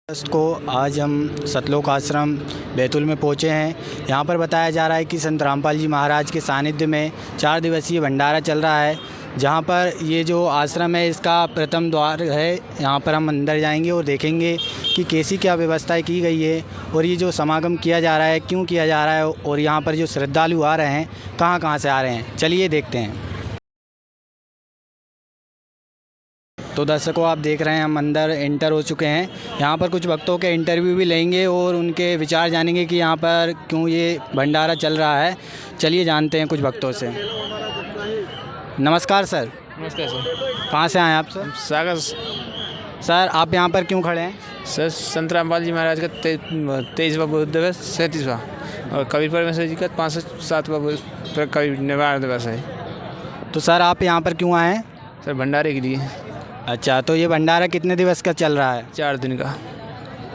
अगस्त को आज हम सतलोक आश्रम बैतूल में पहुंचे हैं। यहाँ पर बताया जा रहा है कि संत रामपाल जी महाराज के सानिध्य में 4 दिवसीय भंडारा चल रहा है, जहाँ पर ये जो आश्रम है इसका प्रथम द्वार है। यहाँ पर हम अंदर जाएंगे और देखेंगे कि कैसी क्या व्यवस्थाएं की गई है और ये जो समागम किया जा रहा है क्यों किया जा रहा है और यहाँ पर जो श्रद्धालु आ रहे हैं कहाँ कहाँ से आ रहे हैं, चलिए देखते हैं। तो दर्शकों, आप देख रहे हैं हम अंदर एंटर हो चुके हैं। यहाँ पर कुछ भक्तों के इंटरव्यू भी लेंगे और उनके विचार जानेंगे कि यहाँ पर क्यों ये भंडारा चल रहा है। चलिए जानते हैं कुछ भक्तों से। नमस्कार सर। नमस्कार सर। कहाँ से आए आप सर? सागर। सर आप यहाँ पर क्यों खड़े हैं? सर संत रामपाल जी महाराज का 23वां बुद्ध दिवस 37वां और कबीर परमेश्वर जी का 507वां कबीर निवारण दिवस है। तो सर आप यहाँ पर क्यों आए हैं? सर भंडारे के लिए। अच्छा, तो ये भंडारा कितने दिवस का चल रहा है? 4 दिन का।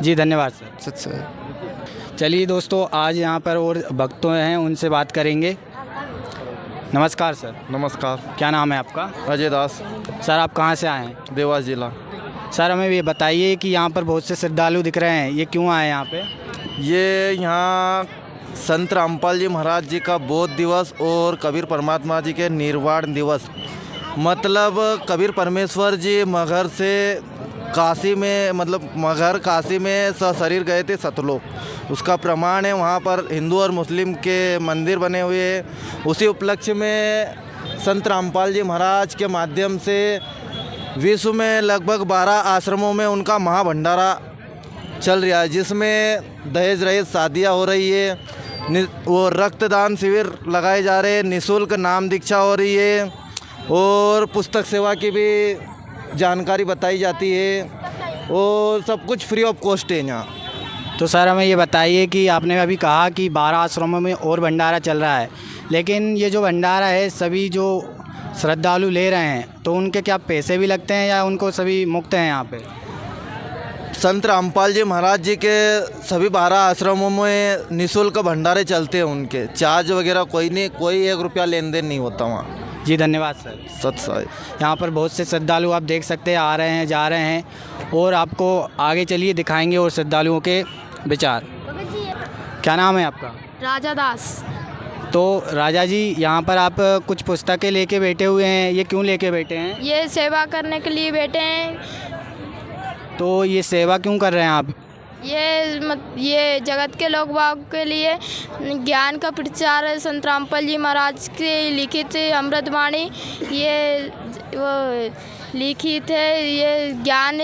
जी धन्यवाद सर। सच सर। चलिए दोस्तों, आज यहाँ पर और भक्तों हैं, उनसे बात करेंगे। नमस्कार सर। नमस्कार। क्या नाम है आपका? अजय दास। सर आप कहाँ से आए हैं? देवास जिला। सर हमें ये बताइए कि यहाँ पर बहुत से श्रद्धालु दिख रहे हैं, ये क्यों आए यहाँ पे? ये यहाँ संत रामपाल जी महाराज जी का बोध दिवस और कबीर परमात्मा जी के निर्वाण दिवस, मतलब कबीर परमेश्वर जी मगहर से काशी में, मतलब मगहर काशी में सशरीर गए थे सतलोक, उसका प्रमाण है। वहाँ पर हिंदू और मुस्लिम के मंदिर बने हुए हैं। उसी उपलक्ष्य में संत रामपाल जी महाराज के माध्यम से विश्व में लगभग 12 आश्रमों में उनका महाभंडारा चल रहा है, जिसमें दहेज रहित शादियाँ हो रही है, वो रक्तदान शिविर लगाए जा रहे हैं, निःशुल्क नाम दीक्षा हो रही है और पुस्तक सेवा की भी जानकारी बताई जाती है और सब कुछ फ्री ऑफ कॉस्ट है यहाँ। तो सर हमें ये बताइए कि आपने अभी कहा कि 12 आश्रमों में और भंडारा चल रहा है, लेकिन ये जो भंडारा है सभी जो श्रद्धालु ले रहे हैं तो उनके क्या पैसे भी लगते हैं या उनको सभी मुफ्त हैं यहाँ पे? संत रामपाल जी महाराज जी के सभी 12 आश्रमों में निःशुल्क भंडारे चलते हैं, उनके चार्ज वगैरह कोई नहीं, कोई 1 रुपया लेन देन नहीं होता वहाँ। जी धन्यवाद सर। सच साई। यहाँ पर बहुत से श्रद्धालु आप देख सकते हैं आ रहे हैं, जा रहे हैं और आपको आगे चलिए दिखाएंगे और श्रद्धालुओं के विचार। क्या नाम है आपका? राजा दास। तो राजा जी, यहाँ पर आप कुछ पुस्तकें लेके बैठे हुए हैं, ये क्यों लेके बैठे हैं? ये सेवा करने के लिए बैठे हैं। तो ये सेवा क्यों कर रहे हैं आप? ये जगत के लोग बाग के लिए ज्ञान का प्रचार है। संत रामपाल जी महाराज के लिखित अमृतवाणी ये वो लिखित है, ये ज्ञान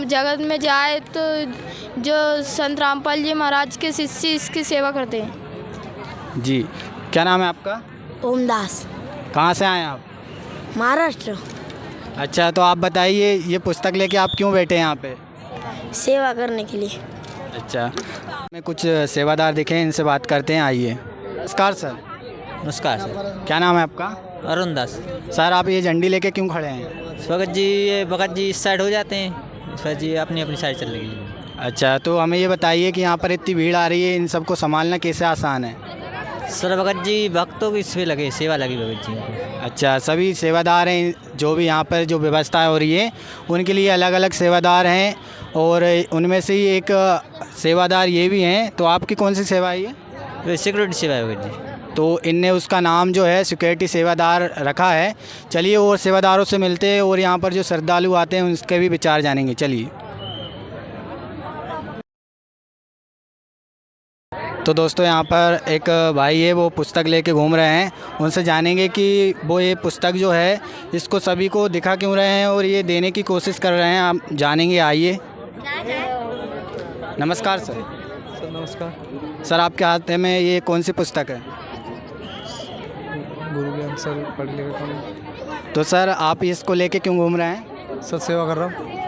जगत में जाए तो जो संत रामपाल जी महाराज के शिष्य इसकी सेवा करते हैं। जी, क्या नाम है आपका? ओमदास। कहाँ से आए आप? महाराष्ट्र। अच्छा, तो आप बताइए ये पुस्तक लेके आप क्यों बैठे हैं यहाँ पे? सेवा करने के लिए। अच्छा, में कुछ सेवादार दिखे, इनसे बात करते हैं, आइए। नमस्कार सर। नमस्कार सर। क्या नाम है आपका? अरुण दास। सर आप ये झंडी लेके क्यों खड़े हैं? स्वागत जी, ये भगत जी इस साइड हो जाते हैं, सर जी अपनी अपनी साइड चल रही है। अच्छा, तो हमें ये बताइए कि यहाँ पर इतनी भीड़ आ रही है, इन सबको संभालना कैसे आसान है? सर भगत जी भक्तों की सेवा लगी भगत जी को। अच्छा, सभी सेवादार हैं, जो भी यहाँ पर जो व्यवस्था हो रही है उनके लिए अलग अलग सेवादार हैं और उनमें से ही एक सेवादार ये भी हैं। तो आपकी कौन सी सेवा है ये? सिक्योरिटी सेवा है भगत जी। तो इनने उसका नाम जो है सिक्योरिटी सेवादार रखा है। चलिए और सेवादारों से मिलते हैं और यहाँ पर जो श्रद्धालु आते हैं उनके भी विचार जानेंगे। चलिए। तो दोस्तों, यहाँ पर एक भाई है, वो पुस्तक लेके घूम रहे हैं, उनसे जानेंगे कि वो ये पुस्तक जो है इसको सभी को दिखा क्यों रहे हैं और ये देने की कोशिश कर रहे हैं, आप जानेंगे, आइए। नमस्कार सर। सर नमस्कार। सर आपके हाथ में ये कौन सी पुस्तक है? गुरु ज्ञान सर पढ़ लेगा। तो सर आप इसको लेके क्यों घूम रहे हैं? सर सेवा कर रहा हूँ।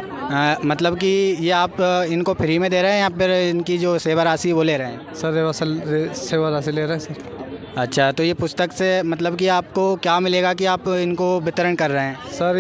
मतलब कि ये आप इनको फ्री में दे रहे हैं या फिर इनकी जो सेवा राशि वो ले रहे हैं? सर सेवा राशि ले रहे हैं सर। अच्छा, तो ये पुस्तक से मतलब कि आपको क्या मिलेगा कि आप इनको वितरण कर रहे हैं? सर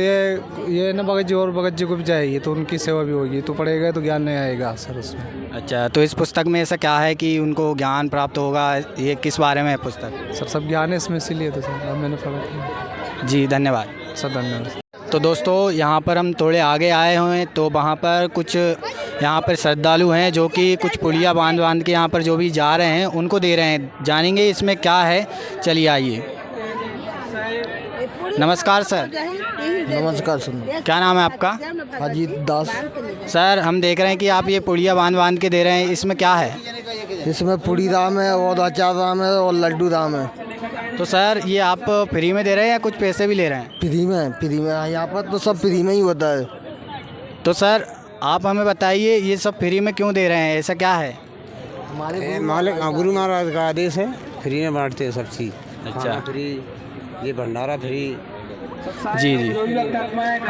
ये ना भगत जी और भगत जी को भी जाएगी तो उनकी सेवा भी होगी, तो पढ़ेगा तो ज्ञान नहीं आएगा सर उसमें। अच्छा, तो इस पुस्तक में ऐसा क्या है कि उनको ज्ञान प्राप्त होगा? ये किस बारे में है पुस्तक? सर सब ज्ञान है इसमें, इसीलिए तो सर मैंने पढ़ा। जी धन्यवाद सर धन्यवाद। तो दोस्तों यहाँ पर हम थोड़े आगे आए हुए हैं, तो वहाँ पर कुछ यहाँ पर श्रद्धालु हैं जो कि कुछ पुड़िया बांध के यहाँ पर जो भी जा रहे हैं उनको दे रहे हैं। जानेंगे इसमें क्या है, चलिए आइए। नमस्कार सर। नमस्कार सर। क्या नाम है आपका? अजीत दास। सर हम देख रहे हैं कि आप ये पुड़िया बांध के दे रहे हैं, इसमें क्या है? इसमें पूड़ी दाम है और अचार दाम है और लड्डू दाम है। तो सर ये आप फ्री में दे रहे हैं या कुछ पैसे भी ले रहे हैं? फ्री में यहाँ पर तो सब फ्री में ही होता है। तो सर आप हमें बताइए ये सब फ्री में क्यों दे रहे हैं, ऐसा क्या है? मालिक गुरु महाराज का आदेश है, फ्री में बांटते हैं सब चीज़। अच्छा, फ्री, ये भंडारा फ्री। जी।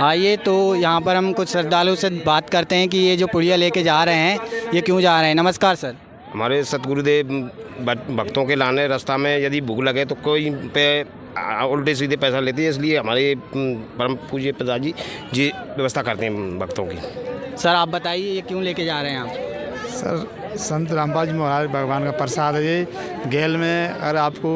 आइए तो यहाँ पर हम कुछ श्रद्धालुओं से बात करते हैं कि ये जो पुड़िया लेके जा रहे हैं ये क्यों जा रहे हैं। नमस्कार सर। हमारे सतगुरुदेव भक्तों के लाने रास्ता में यदि भूख लगे तो कोई पे उल्टे सीधे पैसा लेते हैं, इसलिए हमारे परम पूज्य पिताजी जी व्यवस्था करते हैं भक्तों की। सर आप बताइए ये क्यों लेके जा रहे हैं आप? सर संत रामपाल जी महाराज भगवान का प्रसाद है ये। गेल में अगर आपको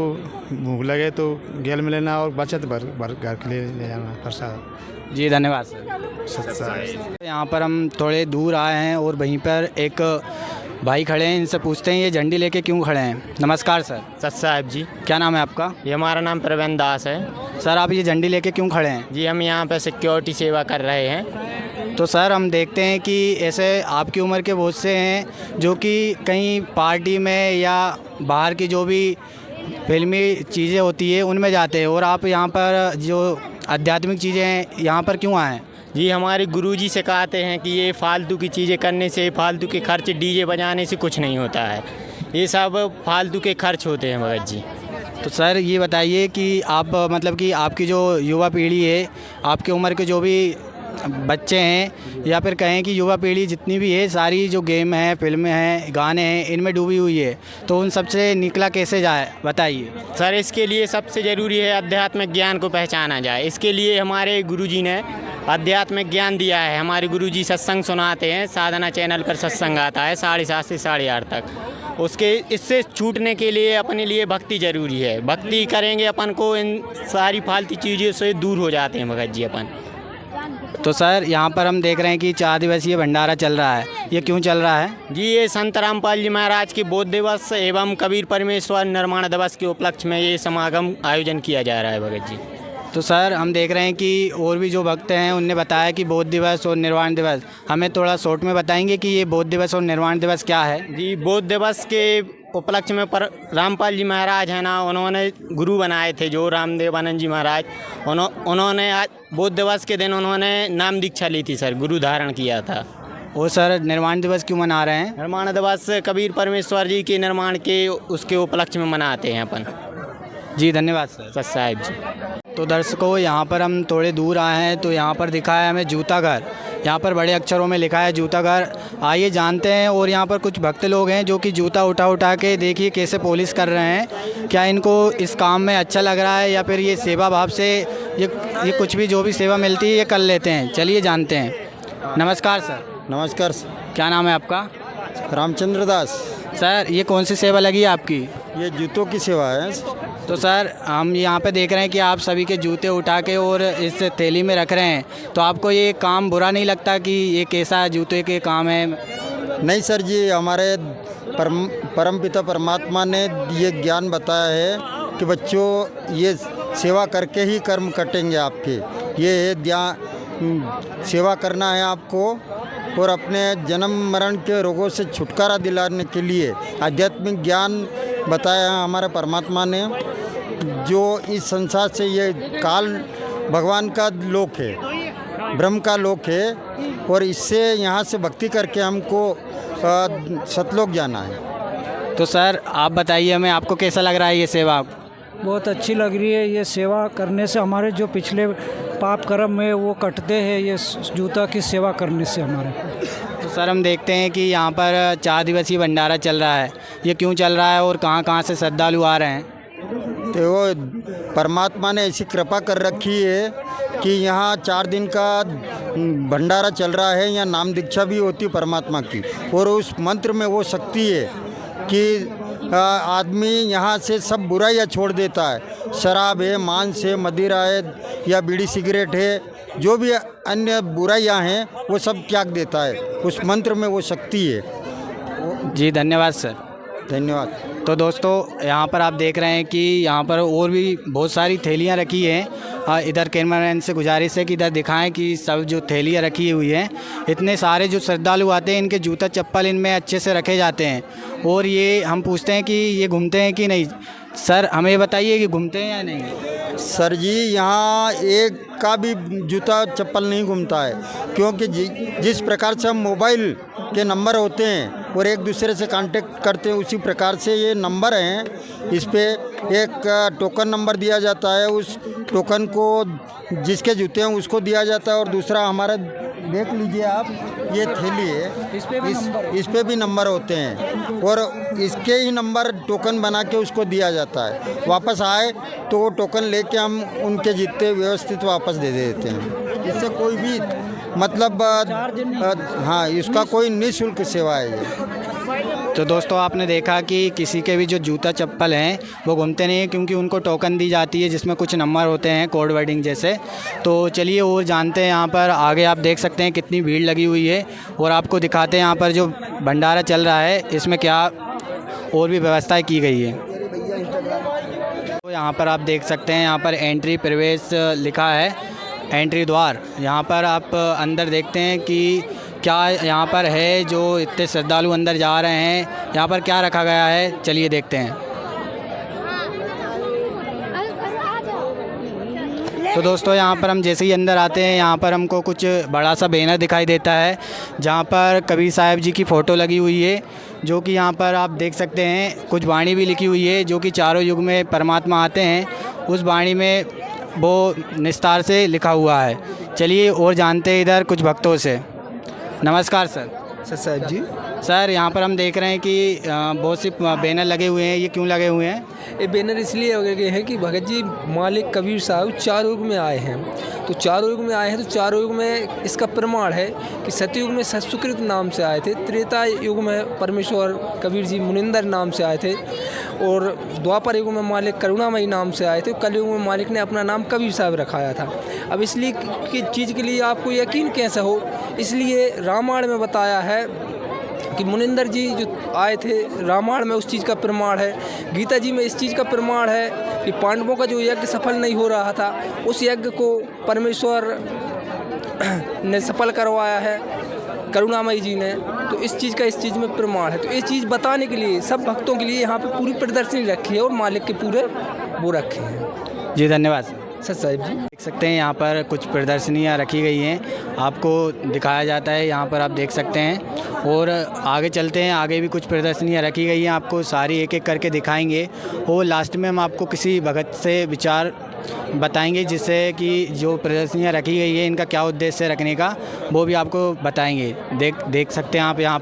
भूख लगे तो गेल में लेना और बचत भर घर के लिए ले जाना प्रसाद। जी धन्यवाद सर। यहाँ पर हम थोड़े दूर आए हैं और वहीं पर एक भाई खड़े हैं, इनसे पूछते हैं ये झंडी लेके क्यों खड़े हैं। नमस्कार सर। सत साहिब जी। क्या नाम है आपका? ये हमारा नाम प्रवीण दास है। सर आप ये झंडी लेके क्यों खड़े हैं? जी हम यहाँ पे सिक्योरिटी सेवा कर रहे हैं। तो सर हम देखते हैं कि ऐसे आपकी उम्र के बहुत से हैं जो कि कहीं पार्टी में या बाहर की जो भी फिल्मी चीज़ें होती है उनमें जाते हैं, और आप यहाँ पर जो आध्यात्मिक चीज़ें हैं यहाँ पर क्यों आए हैं? जी हमारे गुरुजी सिखाते हैं कि ये फालतू की चीज़ें करने से, फालतू के खर्च डीजे बजाने से कुछ नहीं होता है, ये सब फालतू के खर्च होते हैं भगत जी। तो सर ये बताइए कि आप मतलब कि आपकी जो युवा पीढ़ी है, आपकी उम्र के जो भी बच्चे हैं या फिर कहें कि युवा पीढ़ी जितनी भी है, सारी जो गेम है, फिल्में हैं, गाने हैं, इनमें डूबी हुई है, तो उन सबसे निकला कैसे जाए बताइए। सर इसके लिए सबसे ज़रूरी है आध्यात्मिक ज्ञान को पहचाना जाए। इसके लिए हमारे गुरुजी ने आध्यात्मिक ज्ञान दिया है। हमारे गुरुजी सत्संग सुनाते हैं, साधना चैनल पर सत्संग आता है 7:30 से 8:30 तक। उसके इससे छूटने के लिए अपने लिए भक्ति ज़रूरी है। भक्ति करेंगे अपन को इन सारी फालतू चीज़ों से दूर हो जाते हैं भगत जी अपन। तो सर यहाँ पर हम देख रहे हैं कि 4 दिवसीय भंडारा चल रहा है, ये क्यों चल रहा है? जी ये संत रामपाल जी महाराज के बोध दिवस एवं कबीर परमेश्वर निर्माण दिवस के उपलक्ष्य में ये समागम आयोजन किया जा रहा है भगत जी। तो सर हम देख रहे हैं कि और भी जो भक्त हैं उनने बताया कि बोध दिवस और निर्वाण दिवस, हमें थोड़ा शॉर्ट में बताएंगे कि ये बोध दिवस और निर्वाण दिवस क्या है? जी बोध दिवस के उपलक्ष्य में रामपाल जी महाराज है ना, उन्होंने गुरु बनाए थे जो रामदेव आनंद जी महाराज, उन्होंने आज बोध दिवस के दिन उन्होंने नाम दीक्षा ली थी सर, गुरु धारण किया था। और सर निर्वाण दिवस क्यों मना रहे हैं? निर्माण दिवस कबीर परमेश्वर जी के निर्माण के उसके उपलक्ष्य में मनाते हैं अपन। जी धन्यवाद सर। सत साहिब जी। तो दर्शकों यहाँ पर हम थोड़े दूर आए हैं, तो यहाँ पर दिखा है हमें जूता घर, यहाँ पर बड़े अक्षरों में लिखा है जूता घर। आइए जानते हैं। और यहाँ पर कुछ भक्त लोग हैं जो कि जूता उठा के देखिए कैसे पॉलिश कर रहे हैं। क्या इनको इस काम में अच्छा लग रहा है या फिर ये सेवा भाव से ये कुछ भी जो भी सेवा मिलती है ये कर लेते हैं? चलिए जानते हैं। नमस्कार सर। नमस्कार सर। क्या नाम है आपका? रामचंद्र दास। सर ये कौन सी सेवा लगी है आपकी? ये जूतों की सेवा है। तो सर हम यहाँ पे देख रहे हैं कि आप सभी के जूते उठा के और इस थैली में रख रहे हैं, तो आपको ये काम बुरा नहीं लगता कि ये कैसा जूते के काम है? नहीं सर जी, हमारे परमपिता परमात्मा ने ये ज्ञान बताया है कि बच्चों ये सेवा करके ही कर्म कटेंगे आपके। ये ध्यान सेवा करना है आपको और अपने जन्म मरण के रोगों से छुटकारा दिलाने के लिए आध्यात्मिक ज्ञान बताया है हमारे परमात्मा ने। जो इस संसार से ये काल भगवान का लोक है, ब्रह्म का लोक है, और इससे यहाँ से भक्ति करके हमको सतलोक जाना है। तो सर आप बताइए हमें, आपको कैसा लग रहा है ये सेवा? बहुत अच्छी लग रही है। ये सेवा करने से हमारे जो पिछले पाप कर्म है वो कटते हैं, ये जूता की सेवा करने से हमारे। तो सर हम देखते हैं कि यहाँ पर 4 दिवसीय भंडारा चल रहा है, ये क्यों चल रहा है और कहाँ से श्रद्धालु आ रहे हैं? तो वो परमात्मा ने ऐसी कृपा कर रखी है कि यहाँ 4 दिन का भंडारा चल रहा है। यहाँ नाम दीक्षा भी होती है परमात्मा की, और उस मंत्र में वो शक्ति है कि आदमी यहाँ से सब बुराइयाँ छोड़ देता है। शराब है, मांस है, मदिरा है, या बीड़ी सिगरेट है, जो भी अन्य बुराइयां हैं वो सब त्याग देता है। उस मंत्र में वो शक्ति है। जी धन्यवाद सर। धन्यवाद। तो दोस्तों यहाँ पर आप देख रहे हैं कि यहाँ पर और भी बहुत सारी थैलियाँ रखी हैं। इधर कैमरामैन से गुजारिश है कि इधर दिखाएं कि सब जो थैलियाँ रखी हुई हैं, इतने सारे जो श्रद्धालु आते हैं इनके जूता चप्पल इनमें अच्छे से रखे जाते हैं। और ये हम पूछते हैं कि ये घूमते हैं कि नहीं। सर हमें बताइए कि घूमते हैं या नहीं। सर जी यहाँ एक का भी जूता चप्पल नहीं घूमता है, क्योंकि जिस प्रकार से हम मोबाइल के नंबर होते हैं और एक दूसरे से कांटेक्ट करते हैं, उसी प्रकार से ये नंबर हैं। इस पे एक टोकन नंबर दिया जाता है, उस टोकन को जिसके जूते हैं उसको दिया जाता है। और दूसरा हमारा देख लीजिए आप, ये थैली है, इस पे भी नंबर होते हैं और इसके ही नंबर टोकन बना के उसको दिया जाता है। वापस आए तो वो टोकन लेके हम उनके जीते व्यवस्थित वापस दे देते हैं। इससे कोई भी मतलब हाँ, इसका कोई निःशुल्क सेवा है ये। तो दोस्तों आपने देखा कि किसी के भी जो जूता चप्पल हैं वो घूमते नहीं हैं, क्योंकि उनको टोकन दी जाती है जिसमें कुछ नंबर होते हैं, कोड वर्डिंग जैसे। तो चलिए और जानते हैं यहाँ पर आगे। आप देख सकते हैं कितनी भीड़ लगी हुई है और आपको दिखाते हैं यहाँ पर जो भंडारा चल रहा है इसमें क्या और भी व्यवस्थाएं की गई है। तो यहाँ पर आप देख सकते हैं, यहाँ पर एंट्री प्रवेश लिखा है, एंट्री द्वार। यहाँ पर आप अंदर देखते हैं कि क्या यहाँ पर है, जो इतने श्रद्धालु अंदर जा रहे हैं यहाँ पर क्या रखा गया है, चलिए देखते हैं। तो दोस्तों यहाँ पर हम जैसे ही अंदर आते हैं, यहाँ पर हमको कुछ बड़ा सा बैनर दिखाई देता है जहाँ पर कबीर साहब जी की फ़ोटो लगी हुई है, जो कि यहाँ पर आप देख सकते हैं कुछ वाणी भी लिखी हुई है, जो कि चारों युग में परमात्मा आते हैं उस वाणी में वो निस्तार से लिखा हुआ है। चलिए और जानते हैं इधर कुछ भक्तों से। नमस्कार सर। साहब जी। सर यहाँ पर हम देख रहे हैं कि बहुत सी बैनर लगे हुए हैं, ये क्यों लगे हुए हैं? ये बैनर इसलिए लगे हैं कि भगत जी मालिक कबीर साहब चार युग में आए हैं। तो चार युग में आए हैं तो चार युग में इसका प्रमाण है कि सतयुग में सुकृत नाम से आए थे, त्रेता युग में परमेश्वर कबीर जी मुनिंदर नाम से आए थे, और द्वापर युग में मालिक करुणामयी नाम से आए थे। कलयुग में मालिक ने अपना नाम कबीर साहब रखाया था। अब इसलिए कि चीज़ के लिए आपको यकीन कैसे हो, इसलिए रामायण में बताया है कि मुनिंदर जी जो आए थे, रामायण में उस चीज़ का प्रमाण है। गीता जी में इस चीज़ का प्रमाण है कि पांडवों का जो यज्ञ सफल नहीं हो रहा था, उस यज्ञ को परमेश्वर ने सफल करवाया है करुणामयी जी ने। तो इस चीज़ का इस चीज़ में प्रमाण है। तो ये चीज़ बताने के लिए सब भक्तों के लिए यहाँ पे पूरी प्रदर्शनी रखी है और मालिक के पूरे वो रखे हैं। जी धन्यवाद सर साहिब जी। देख सकते हैं यहाँ पर कुछ प्रदर्शनियाँ रखी गई हैं, आपको दिखाया जाता है, यहाँ पर आप देख सकते हैं। और आगे चलते हैं, आगे भी कुछ प्रदर्शनियाँ रखी गई हैं, आपको सारी एक एक करके दिखाएंगे। और लास्ट में हम आपको किसी भगत से विचार बताएंगे, जिससे कि जो प्रदर्शनियाँ रखी गई है इनका क्या उद्देश्य है रखने का, वो भी आपको बताएंगे। देख सकते हैं आप यहाँ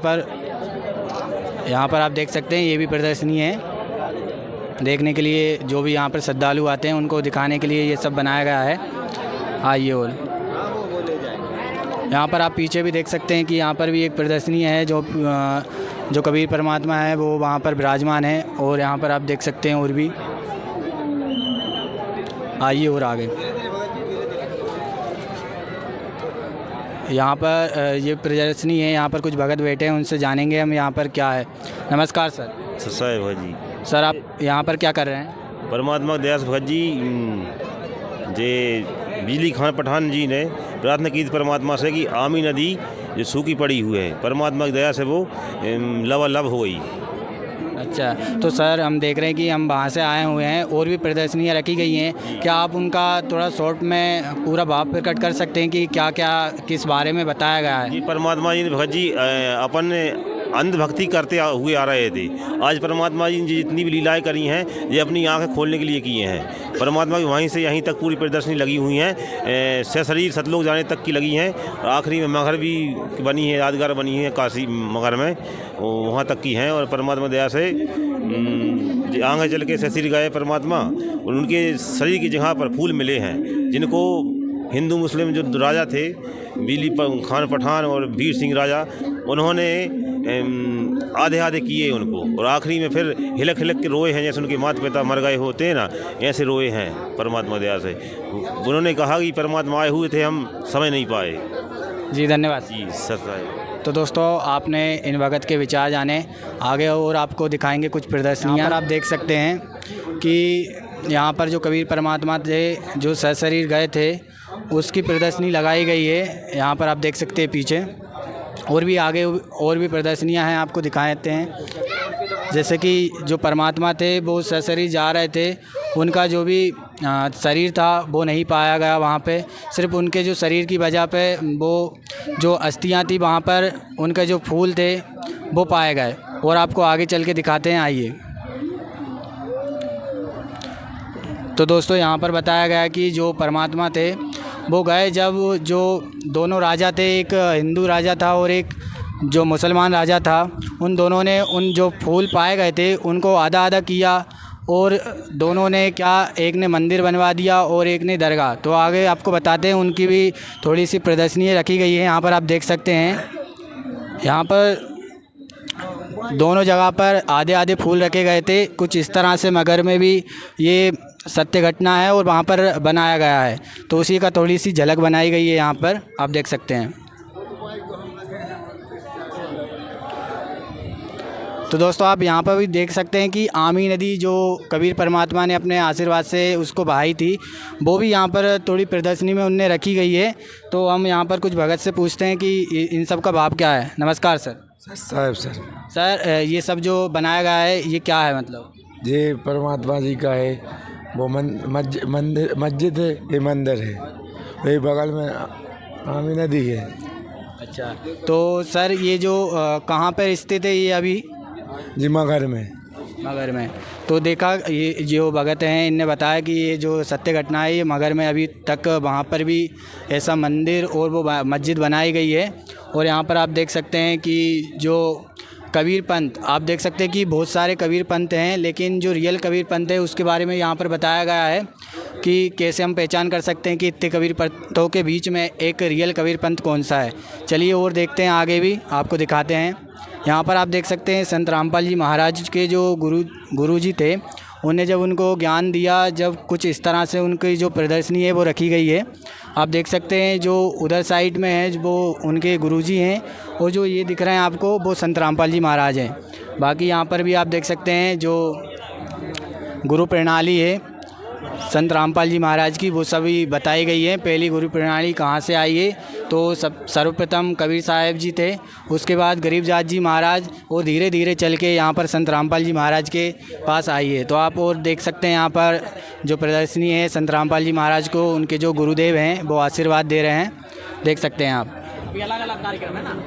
पर आप देख सकते हैं ये भी प्रदर्शनी है देखने के लिए, जो भी यहाँ पर श्रद्धालु आते हैं उनको दिखाने के लिए ये सब बनाया गया है। आइए। और यहाँ पर आप पीछे भी देख सकते हैं कि यहाँ पर भी एक प्रदर्शनी है, जो कबीर परमात्मा है वो वहाँ पर विराजमान है। और यहाँ पर आप देख सकते हैं और भी। आइए और आगे। यहाँ पर ये प्रदर्शनी है, यहाँ पर कुछ भगत बैठे हैं, उनसे जानेंगे हम यहाँ पर क्या है। नमस्कार सर। साहिब भाजी। सर आप यहाँ पर क्या कर रहे हैं? परमात्मा की दया से भगत जी जे बिजली खान पठान जी ने प्रार्थना की थी परमात्मा से कि आमी नदी जो सूखी पड़ी हुई है, परमात्मा की दया से वो लबालब हो गई। अच्छा, तो सर हम देख रहे हैं कि हम वहाँ से आए हुए हैं, और भी प्रदर्शनियाँ रखी गई हैं, क्या आप उनका थोड़ा शॉर्ट में पूरा भाव प्रकट कर सकते हैं कि क्या क्या किस बारे में बताया गया है? जी, परमात्मा जी ने भगत जी अपन अंधभक्ति करते हुए आ रहे थे। आज परमात्मा जी ने जितनी भी लीलाएं करी हैं ये अपनी आंखें खोलने के लिए किए हैं। परमात्मा की वहीं से यहीं तक पूरी प्रदर्शनी लगी हुई हैं, सशरीर सतलोक जाने तक की लगी हैं। आखिरी में मगर भी बनी है, यादगार बनी है काशी मगर में, वहाँ तक की हैं। और परमात्मा दया से आगे चल के सशरीर गए परमात्मा, और उनके शरीर की जगह पर फूल मिले हैं, जिनको हिंदू मुस्लिम जो राजा थे बिजली खान पठान और वीर सिंह राजा, उन्होंने आधे आधे किए उनको, और आखिरी में फिर हिलक हिलक के रोए हैं, जैसे उनके माता पिता मर गए होते हैं ना, ऐसे रोए हैं परमात्मा दया से। उन्होंने कहा कि परमात्मा आए हुए थे, हम समझ नहीं पाए। जी धन्यवाद। जी सच है। तो दोस्तों आपने इन भगत के विचार जाने, आगे और आपको दिखाएंगे कुछ प्रदर्शनियाँ। आप देख सकते हैं कि यहाँ पर जो कबीर परमात्मा थे जो सशरीर गए थे उसकी प्रदर्शनी लगाई गई है। यहाँ पर आप देख सकते हैं पीछे और भी आगे और भी प्रदर्शनियाँ हैं, आपको दिखाते हैं। जैसे कि जो परमात्मा थे वो सशरीर जा रहे थे, उनका जो भी शरीर था वो नहीं पाया गया वहाँ पे, सिर्फ उनके जो शरीर की वजह पे वो जो अस्थियाँ थी वहाँ पर उनके जो फूल थे वो पाए गए। और आपको आगे चल के दिखाते हैं, आइए। तो दोस्तों यहाँ पर बताया गया कि जो परमात्मा थे वो गए जब जो दोनों राजा थे, एक हिंदू राजा था और एक जो मुसलमान राजा था, उन दोनों ने उन जो फूल पाए गए थे उनको आधा आधा किया और दोनों ने क्या, एक ने मंदिर बनवा दिया और एक ने दरगाह। तो आगे आपको बताते हैं, उनकी भी थोड़ी सी प्रदर्शनी रखी गई है। यहाँ पर आप देख सकते हैं, यहाँ पर दोनों जगह पर आधे आधे फूल रखे गए थे। कुछ इस तरह से मगर में भी ये सत्य घटना है और वहाँ पर बनाया गया है, तो उसी का थोड़ी सी झलक बनाई गई है। यहाँ पर आप देख सकते हैं। तो दोस्तों आप यहाँ पर भी देख सकते हैं कि आमी नदी जो कबीर परमात्मा ने अपने आशीर्वाद से उसको बहाई थी, वो भी यहाँ पर थोड़ी प्रदर्शनी में उनने रखी गई है। तो हम यहाँ पर कुछ भगत से पूछते हैं कि इन सब का भाव क्या है। नमस्कार सर। साहब सर ये सब जो बनाया गया है ये क्या है? मतलब ये परमात्मा जी का है, वो मस्जिद है, ये मंदिर है, वही बगल में आमी नदी है। अच्छा, तो सर ये जो कहाँ पर स्थित है ये अभी? जी मगर में। तो देखा, ये जो भगत हैं इनने बताया कि ये जो सत्य घटना है ये मगर में अभी तक वहाँ पर भी ऐसा मंदिर और वो मस्जिद बनाई गई है। और यहाँ पर आप देख सकते हैं कि जो कबीर पंथ, आप देख सकते हैं कि बहुत सारे कबीर पंथ हैं, लेकिन जो रियल कबीर पंथ है उसके बारे में यहाँ पर बताया गया है कि कैसे हम पहचान कर सकते हैं कि इतने कबीर पंथों के बीच में एक रियल कबीर पंथ कौन सा है। चलिए और देखते हैं, आगे भी आपको दिखाते हैं। यहाँ पर आप देख सकते हैं संत रामपाल जी महाराज के जो गुरुजी थे, उन्हें जब उनको ज्ञान दिया, जब कुछ इस तरह से उनकी जो प्रदर्शनी है वो रखी गई है। आप देख सकते हैं जो उधर साइड में है वो उनके गुरुजी हैं, और जो ये दिख रहे हैं आपको वो संत रामपाल जी महाराज हैं। बाकी यहाँ पर भी आप देख सकते हैं जो गुरु प्रणाली है संत रामपाल जी महाराज की, वो सभी बताई गई है। पहली गुरु प्रणाली कहाँ से आई है, तो सर्वप्रथम कबीर साहब जी थे, उसके बाद गरीबदास जी महाराज, और धीरे धीरे चल के यहाँ पर संत रामपाल जी महाराज के पास आई है। तो आप और देख सकते हैं यहाँ पर जो प्रदर्शनी है, संत रामपाल जी महाराज को उनके जो गुरुदेव हैं वो आशीर्वाद दे रहे हैं, देख सकते हैं आप। अलग अलग कार्यक्रम है ना।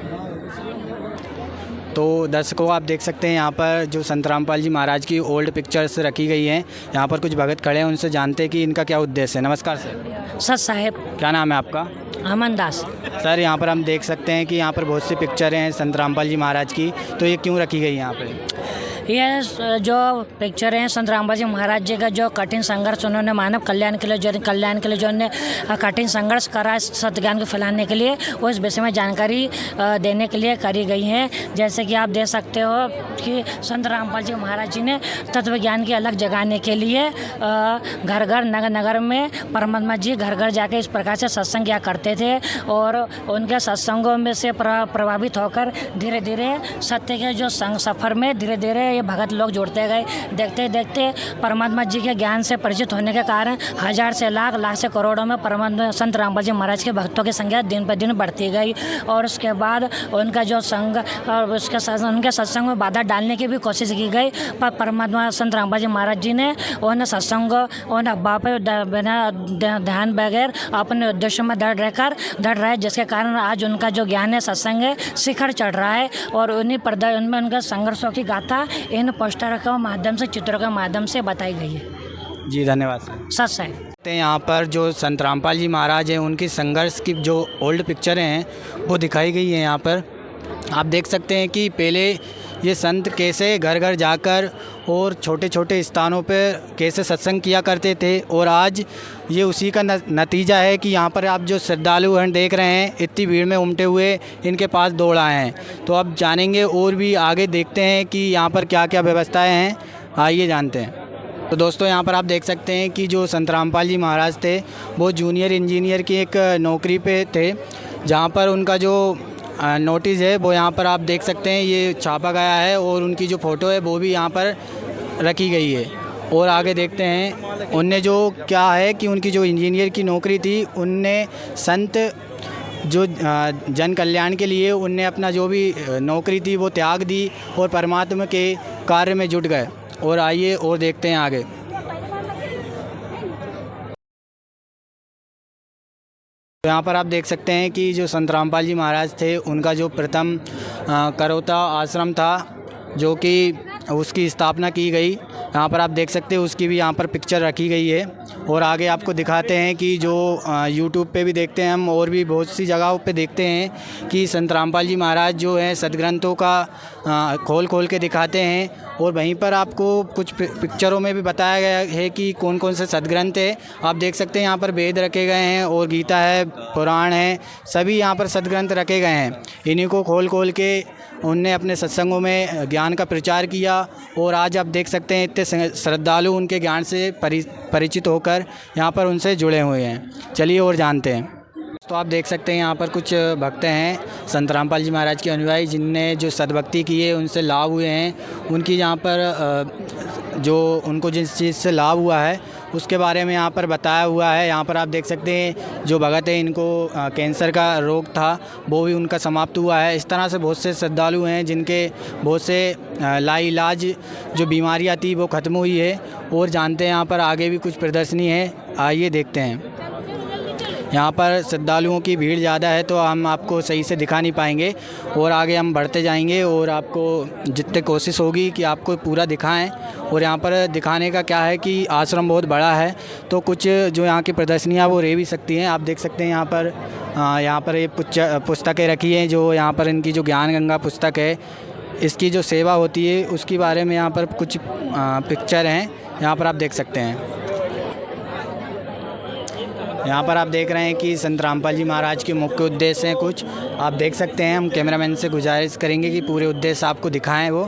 तो दर्शकों आप देख सकते हैं यहाँ पर जो संत रामपाल जी महाराज की ओल्ड पिक्चर्स रखी गई हैं। यहाँ पर कुछ भगत खड़े हैं, उनसे जानते हैं कि इनका क्या उद्देश्य है। नमस्कार सर। सर साहेब। क्या नाम है आपका? अमन दास। सर यहाँ पर हम देख सकते हैं कि यहाँ पर बहुत सी पिक्चरें हैं संत रामपाल जी महाराज की, तो ये क्यों रखी गई यहाँ पर? ये जो पिक्चर हैं संत रामपाल जी महाराज जी का जो कठिन संघर्ष उन्होंने मानव कल्याण के लिए जो उन्होंने कठिन संघर्ष करा सत्य ज्ञान को फैलाने के लिए, वो इस विषय में जानकारी देने के लिए करी गई हैं। जैसे कि आप देख सकते हो कि संत रामपाल जी महाराज जी ने तत्व ज्ञान की अलग जगाने के लिए घर घर नगर नगर में परमात्मा जी घर घर जाके इस प्रकार से सत्संग किया करते थे, और उनके सत्संगों में से प्रभावित होकर धीरे धीरे सत्य के जो सफ़र में धीरे धीरे ये भगत लोग जुड़ते गए। देखते देखते परमात्मा जी के ज्ञान से परिचित होने के कारण हजार से लाख, लाख से करोड़ों में परमात्मा संत रामपाल जी महाराज के भक्तों की संख्या दिन पर दिन बढ़ती गई। और उसके बाद उनका जो संग और उनके सत्संग में बाधा डालने की भी कोशिश की गई, पर परमात्मा संत रामपाल जी महाराज जी ने उन सत्संग उन अब्बा पर बिना ध्यान बगैर अपने उद्देश्य में दृढ़ रहे, जिसके कारण आज उनका जो ज्ञान है सत्संग है शिखर चढ़ रहा है। और उनमें उनके संघर्षों की गाथा इन पोस्टरों के माध्यम से, चित्रों के माध्यम से बताई गई है। जी धन्यवाद सर। सच है। यहाँ पर जो संत रामपाल जी महाराज हैं उनकी संघर्ष की जो ओल्ड पिक्चरें हैं वो दिखाई गई हैं। यहाँ पर आप देख सकते हैं कि पहले ये संत कैसे घर घर जाकर और छोटे छोटे स्थानों पर कैसे सत्संग किया करते थे, और आज ये उसी का नतीजा है कि यहाँ पर आप जो श्रद्धालु हैं देख रहे हैं, इतनी भीड़ में उमटे हुए इनके पास दौड़ आए हैं। तो अब जानेंगे और भी आगे, देखते हैं कि यहाँ पर क्या क्या व्यवस्थाएं हैं, आइए जानते हैं। तो दोस्तों यहाँ पर आप देख सकते हैं कि जो संत रामपाल जी महाराज थे वो जूनियर इंजीनियर की एक नौकरी पे थे, जहाँ पर उनका जो नोटिस है वो यहाँ पर आप देख सकते हैं ये छापा गया है, और उनकी जो फ़ोटो है वो भी यहाँ पर रखी गई है। और आगे देखते हैं उनने जो क्या है कि उनकी जो इंजीनियर की नौकरी थी, उनने संत जो जन कल्याण के लिए उनने अपना जो भी नौकरी थी वो त्याग दी और परमात्मा के कार्य में जुट गए। और आइए और देखते हैं आगे। तो यहाँ पर आप देख सकते हैं कि जो संत रामपाल जी महाराज थे उनका जो प्रथम करौता आश्रम था, जो कि उसकी स्थापना की गई, यहाँ पर आप देख सकते हैं उसकी भी यहाँ पर पिक्चर रखी गई है। और आगे आपको दिखाते हैं कि जो यूट्यूब पे भी देखते हैं हम, और भी बहुत सी जगहों पे देखते हैं कि संत रामपाल जी महाराज जो है सदग्रंथों का खोल के दिखाते हैं। और वहीं पर आपको कुछ पिक्चरों में भी बताया गया है कि कौन कौन से सदग्रंथ है। आप देख सकते हैं यहाँ पर वेद रखे गए हैं, और गीता है, पुराण है, सभी यहाँ पर सदग्रंथ रखे गए हैं। इन्हीं को खोल के उनने अपने सत्संगों में ज्ञान का प्रचार किया। और आज आप देख सकते हैं इतने श्रद्धालु उनके ज्ञान से परिचित होकर यहाँ पर उनसे जुड़े हुए हैं। चलिए और जानते हैं। तो आप देख सकते हैं यहाँ पर कुछ भक्त हैं संत रामपाल जी महाराज के अनुयायी, जिनने जो सद्भक्ति की है उनसे लाभ हुए हैं। उनकी यहाँ पर जो उनको जिस चीज़ से लाभ हुआ है उसके बारे में यहाँ पर बताया हुआ है। यहाँ पर आप देख सकते हैं जो भगत है इनको कैंसर का रोग था वो भी उनका समाप्त हुआ है। इस तरह से बहुत से श्रद्धालु हैं जिनके बहुत से लाइलाज जो बीमारियाँ थी वो ख़त्म हुई है। और जानते हैं यहाँ पर आगे भी कुछ प्रदर्शनी है, आइए देखते हैं। यहाँ पर श्रद्धालुओं की भीड़ ज़्यादा है तो हम आपको सही से दिखा नहीं पाएंगे, और आगे हम बढ़ते जाएंगे और आपको जितने कोशिश होगी कि आपको पूरा दिखाएं। और यहाँ पर दिखाने का क्या है कि आश्रम बहुत बड़ा है, तो कुछ जो यहाँ की प्रदर्शनियाँ वो रह भी सकती हैं। आप देख सकते हैं यहाँ पर ये पुस्तकें रखी हैं, जो यहाँ पर इनकी जो ज्ञान गंगा पुस्तक है इसकी जो सेवा होती है उसके बारे में यहाँ पर कुछ पिक्चर हैं, यहाँ पर आप देख सकते हैं। यहाँ पर आप देख रहे हैं कि संत रामपाल जी महाराज के मुख्य उद्देश्य हैं कुछ, आप देख सकते हैं। हम कैमरामैन से गुजारिश करेंगे कि पूरे उद्देश्य आपको दिखाएं वो।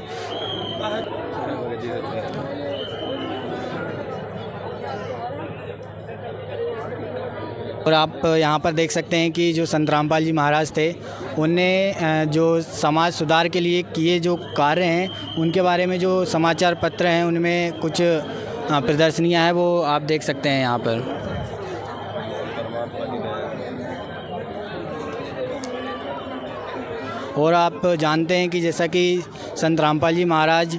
और आप यहाँ पर देख सकते हैं कि जो संत रामपाल जी महाराज थे उनने जो समाज सुधार के लिए किए जो कार्य हैं उनके बारे में जो समाचार पत्र हैं उनमें कुछ प्रदर्शनियाँ हैं, वो आप देख सकते हैं यहाँ पर। और आप जानते हैं कि जैसा कि संत रामपाल जी महाराज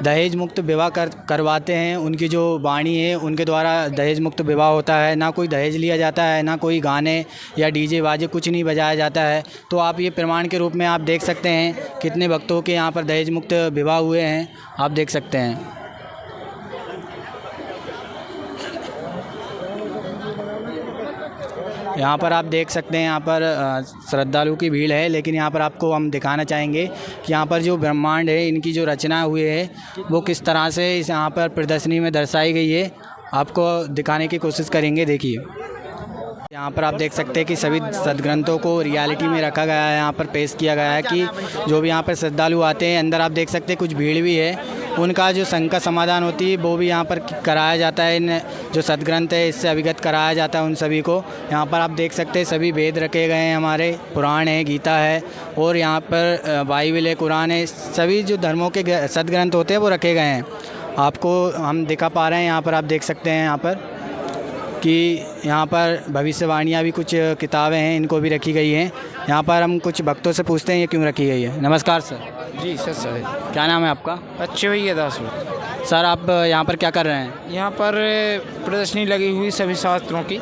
दहेज मुक्त विवाह करवाते हैं, उनकी जो वाणी है उनके द्वारा दहेज मुक्त विवाह होता है। ना कोई दहेज लिया जाता है, ना कोई गाने या डीजे बाजे कुछ नहीं बजाया जाता है। तो आप ये प्रमाण के रूप में आप देख सकते हैं कितने भक्तों के यहाँ पर दहेज मुक्त विवाह हुए हैं, आप देख सकते हैं। यहाँ पर आप देख सकते हैं यहाँ पर श्रद्धालु की भीड़ है, लेकिन यहाँ पर आपको हम दिखाना चाहेंगे कि यहाँ पर जो ब्रह्मांड है इनकी जो रचना हुई है वो किस तरह से इस यहाँ पर प्रदर्शनी में दर्शाई गई है, आपको दिखाने की कोशिश करेंगे। देखिए यहाँ पर आप देख सकते हैं कि सभी सदग्रंथों को रियलिटी में रखा गया है, यहाँ पर पेश किया गया है कि जो भी यहाँ पर श्रद्धालु आते हैं, अंदर आप देख सकते हैं कुछ भीड़ भी है, उनका जो शंका समाधान होती है वो भी यहाँ पर कराया जाता है। इन जो सदग्रंथ है इससे अवगत कराया जाता है उन सभी को। यहाँ पर आप देख सकते हैं सभी वेद रखे गए हैं, हमारे पुराण है, गीता है, और यहाँ पर बाइबल है, कुरान है, सभी जो धर्मों के सदग्रंथ होते हैं वो रखे गए हैं। आपको हम दिखा पा रहे हैं, यहाँ पर आप देख सकते हैं यहाँ पर कि यहाँ पर भविष्यवाणियाँ भी कुछ किताबें हैं, इनको भी रखी गई हैं। यहाँ पर हम कुछ भक्तों से पूछते हैं ये क्यों रखी गई है। नमस्कार सर। जी सर क्या नाम है आपका? अच्छे भैया दास। सर आप यहाँ पर क्या कर रहे हैं? यहाँ पर प्रदर्शनी लगी हुई सभी शास्त्रों की।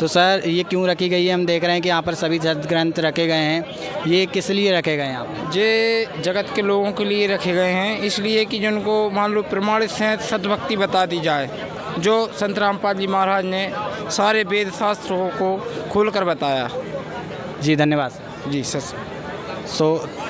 तो सर ये क्यों रखी गई है? हम देख रहे हैं कि यहाँ पर सभी सदग्रंथ रखे गए हैं, ये किस लिए रखे गए हैं यहाँ पर? ये जगत के लोगों के लिए रखे गए हैं, इसलिए कि जिनको मान लो प्रमाणित सद्भक्ति बता दी जाए, जो संत रामपाल जी महाराज ने सारे वेद शास्त्रों को खोल कर बताया। जी धन्यवाद। जी सर।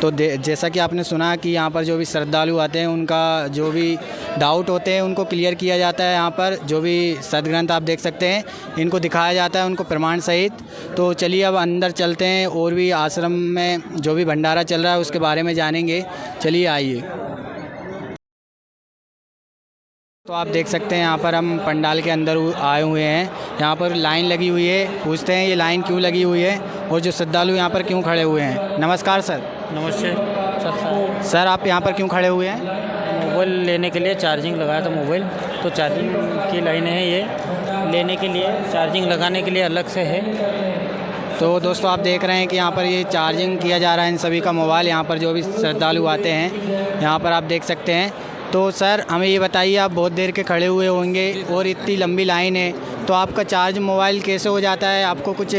तो जैसा कि आपने सुना कि यहाँ पर जो भी श्रद्धालु आते हैं उनका जो भी डाउट होते हैं उनको क्लियर किया जाता है। यहाँ पर जो भी सदग्रंथ आप देख सकते हैं इनको दिखाया जाता है उनको प्रमाण सहित। तो चलिए अब अंदर चलते हैं और भी आश्रम में जो भी भंडारा चल रहा है उसके बारे में जानेंगे। चलिए आइए। तो आप देख सकते हैं यहाँ पर हम पंडाल के अंदर आए हुए हैं। यहाँ पर लाइन लगी हुई है। पूछते हैं ये लाइन क्यों लगी हुई है और जो श्रद्धालु यहाँ पर क्यों खड़े हुए हैं। नमस्कार सर। नमस्ते सर, आप यहाँ पर क्यों खड़े हुए हैं। मोबाइल लेने के लिए चार्जिंग लगाया था मोबाइल, तो चार्जिंग की लाइन है ये लेने के लिए, चार्जिंग लगाने के लिए अलग से है। तो दोस्तों आप देख रहे हैं कि यहाँ पर ये चार्जिंग किया जा रहा है इन सभी का मोबाइल। यहाँ पर जो भी श्रद्धालु आते हैं यहाँ पर आप देख सकते हैं। तो सर हमें ये बताइए, आप बहुत देर के खड़े हुए होंगे और इतनी लंबी लाइन है, तो आपका चार्ज मोबाइल कैसे हो जाता है। आपको कुछ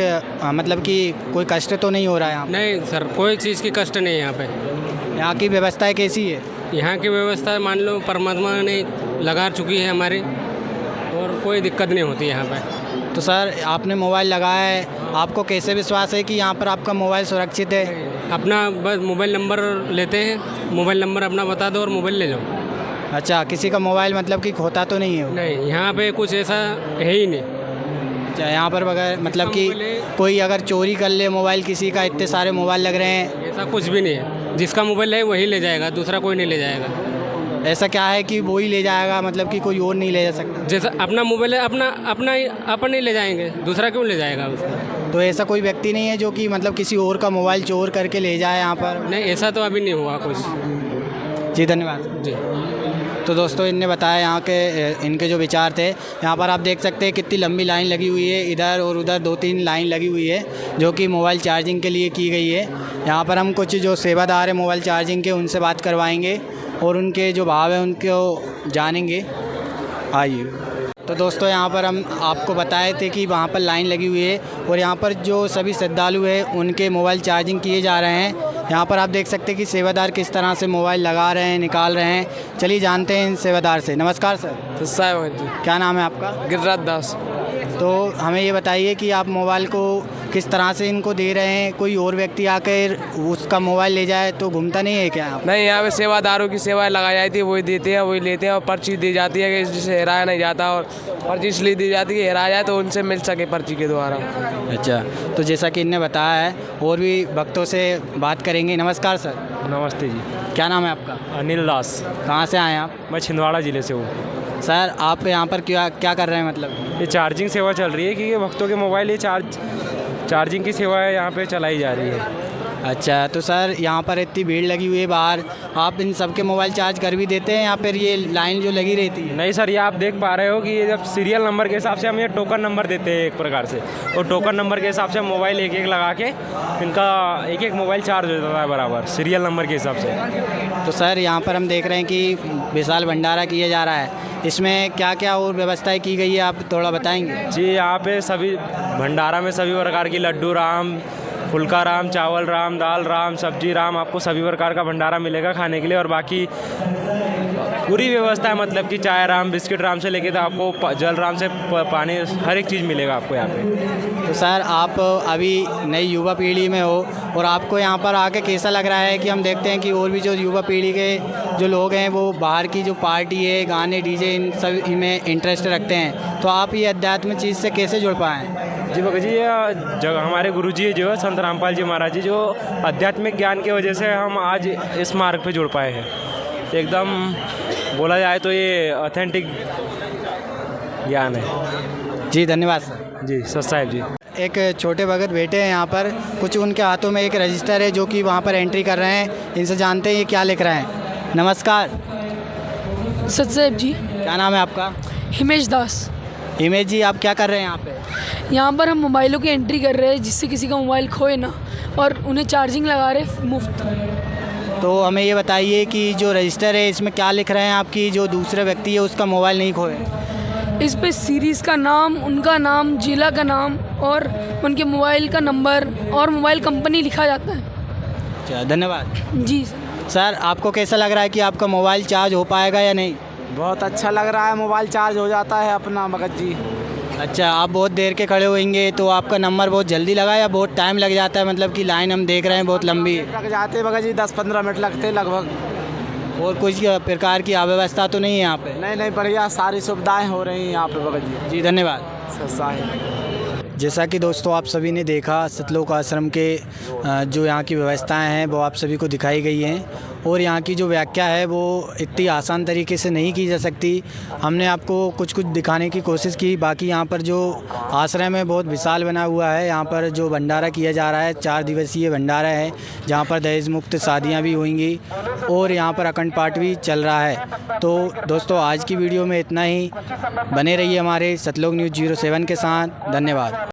मतलब कि कोई कष्ट तो नहीं हो रहा है यहाँ? नहीं सर, कोई चीज़ की कष्ट नहीं है यहाँ पे। यहाँ की व्यवस्था कैसी है? यहाँ की व्यवस्था मान लो परमात्मा ने लगा चुकी है हमारे, और कोई दिक्कत नहीं होती यहाँ पे। तो सर आपने मोबाइल लगाया है, आपको कैसे विश्वास है कि यहाँ पर आपका मोबाइल सुरक्षित है? अपना बस मोबाइल नंबर लेते हैं, मोबाइल नंबर अपना बता दो और मोबाइल ले जाओ। अच्छा, किसी का मोबाइल मतलब कि खोता तो नहीं है? नहीं, यहाँ पे कुछ ऐसा है ही नहीं। अच्छा, यहाँ पर बगैर मतलब कि कोई अगर चोरी कर ले मोबाइल किसी का, इतने सारे मोबाइल लग रहे हैं। ऐसा कुछ भी नहीं है, जिसका मोबाइल है वही ले जाएगा, दूसरा कोई नहीं ले जाएगा। ऐसा क्या है कि वो ही ले जाएगा, मतलब कि कोई और नहीं ले जा सकता? जैसा अपना मोबाइल है अपन ही ले जाएंगे, दूसरा क्यों ले जाएगा उसका? तो ऐसा कोई व्यक्ति नहीं है जो कि मतलब किसी और का मोबाइल चोर करके ले जाए यहाँ पर? नहीं, ऐसा तो अभी नहीं हुआ कुछ। जी धन्यवाद जी। तो दोस्तों इनने बताया यहाँ के इनके जो विचार थे। यहाँ पर आप देख सकते हैं कितनी लंबी लाइन लगी हुई है, इधर और उधर 2-3 लाइन लगी हुई है जो कि मोबाइल चार्जिंग के लिए की गई है। यहाँ पर हम कुछ जो सेवादार हैं मोबाइल चार्जिंग के उनसे बात करवाएंगे और उनके जो भाव हैं उनको जानेंगे। आइए। तो दोस्तों यहाँ पर हम आपको बताए थे कि वहाँ पर लाइन लगी हुई है और यहाँ पर जो सभी श्रद्धालु हैं उनके मोबाइल चार्जिंग किए जा रहे हैं। यहाँ पर आप देख सकते हैं कि सेवादार किस तरह से मोबाइल लगा रहे हैं, निकाल रहे हैं। चलिए जानते हैं इन सेवादार से। नमस्कार सर। क्या नाम है आपका? गिरिराज दास। तो हमें ये बताइए कि आप मोबाइल को किस तरह से इनको दे रहे हैं। कोई और व्यक्ति आकर उसका मोबाइल ले जाए तो घूमता नहीं है क्या? नहीं, यहाँ पे सेवादारों की सेवाएं लगाई जाती है, वही देते हैं, वही लेते हैं और पर्ची दी जाती है कि जिससे हेराया नहीं जाता, और पर्ची इसलिए दी जाती है हेराया जाए तो उनसे मिल सके पर्ची के द्वारा। अच्छा, तो जैसा कि इनने बताया है और भी भक्तों से बात करेंगे। नमस्कार सर। नमस्ते जी। क्या नाम है आपका? अनिल दास। कहाँ से आए आप? मैं छिंदवाड़ा ज़िले से हूँ। सर आप यहाँ पर क्या कर रहे हैं? मतलब ये चार्जिंग सेवा चल रही है कि ये भक्तों के मोबाइल ये चार्जिंग की सेवा यहाँ पे चलाई जा रही है। अच्छा, तो सर यहाँ पर इतनी भीड़ लगी हुई है बाहर, आप इन सब के मोबाइल चार्ज कर भी देते हैं या फिर ये लाइन जो लगी रहती है? नहीं सर, ये आप देख पा रहे हो कि ये जब सीरियल नंबर के हिसाब से हम ये टोकन नंबर देते हैं एक प्रकार से, और टोकन नंबर के हिसाब से हम मोबाइल एक एक लगा के इनका एक एक मोबाइल चार्ज हो जाता है बराबर सीरियल नंबर के हिसाब से। तो सर यहाँ पर हम देख रहे हैं कि विशाल भंडारा किया जा रहा है, इसमें क्या क्या और व्यवस्थाएं की गई है आप थोड़ा बताएंगे? जी, यहाँ पे सभी भंडारा में सभी प्रकार की लड्डू राम, फुल्का राम, चावल राम, दाल राम, सब्जी राम, आपको सभी प्रकार का भंडारा मिलेगा खाने के लिए। और बाकी पूरी व्यवस्था है, मतलब कि चाय राम, बिस्किट राम से लेके तो आपको जल राम से पानी, हर एक चीज़ मिलेगा आपको यहाँ पे। तो सर आप अभी नई युवा पीढ़ी में हो और आपको यहाँ पर आके कैसा लग रहा है? कि हम देखते हैं कि और भी जो युवा पीढ़ी के जो लोग हैं वो बाहर की जो पार्टी है, गाने, डीजे, इन सब में इंटरेस्ट रखते हैं, तो आप ये अध्यात्म चीज़ से कैसे जुड़ पाएँ? जी भगत जी, जब हमारे गुरुजी जो है संत रामपाल जी महाराज जी, जो आध्यात्मिक ज्ञान की वजह से हम आज इस मार्ग पे जुड़ पाए हैं। एकदम बोला जाए तो ये ऑथेंटिक ज्ञान है। जी धन्यवाद सर। जी सर साहिब जी। एक छोटे भगत बैठे हैं यहाँ पर, कुछ उनके हाथों में एक रजिस्टर है जो कि वहाँ पर एंट्री कर रहे हैं। इनसे जानते हैं ये क्या लिख रहे हैं। नमस्कार सत साहिब जी। क्या नाम है आपका? हिमेश दास। हिमेश जी, आप क्या कर रहे हैं यहाँ पे? यहाँ पर हम मोबाइलों की एंट्री कर रहे हैं जिससे किसी का मोबाइल खोए ना, और उन्हें चार्जिंग लगा रहे मुफ्त। तो हमें ये बताइए कि जो रजिस्टर है इसमें क्या लिख रहे हैं आपकी जो दूसरे व्यक्ति है उसका मोबाइल नहीं खोए? इस पे सीरीज़ का नाम, उनका नाम, जिला का नाम और उनके मोबाइल का नंबर और मोबाइल कंपनी लिखा जाता है। अच्छा, धन्यवाद जी सर। आपको कैसा लग रहा है कि आपका मोबाइल चार्ज हो पाएगा या नहीं? बहुत अच्छा लग रहा है, मोबाइल चार्ज हो जाता है अपना भगत जी। अच्छा, आप बहुत देर के खड़े होंगे तो आपका नंबर बहुत जल्दी लगा या बहुत टाइम लग जाता है? मतलब कि लाइन हम देख रहे हैं बहुत लंबी लग जाते हैं भगत जी, 10-15 मिनट लगते हैं लगभग। और कुछ प्रकार की अव्यवस्था तो नहीं है यहाँ पे? नहीं, बढ़िया सारी सुविधाएं हो रही हैं यहाँ पे भगत जी। जी धन्यवाद। जैसा कि दोस्तों आप सभी ने देखा, सतलोक आश्रम के जो यहाँ की व्यवस्थाएं हैं वो आप सभी को दिखाई गई हैं और यहाँ की जो व्याख्या है वो इतनी आसान तरीके से नहीं की जा सकती। हमने आपको कुछ कुछ दिखाने की कोशिश की। बाकी यहाँ पर जो आश्रम है बहुत विशाल बना हुआ है। यहाँ पर जो भंडारा किया जा रहा है 4 दिवसीय भंडारा है, जहाँ पर दहेज मुक्त शादियाँ भी होंगी और यहाँ पर अखंड पाठ भी चल रहा है। तो दोस्तों आज की वीडियो में इतना ही। बने रहिए हमारे सतलोक न्यूज़ 07 के साथ। धन्यवाद।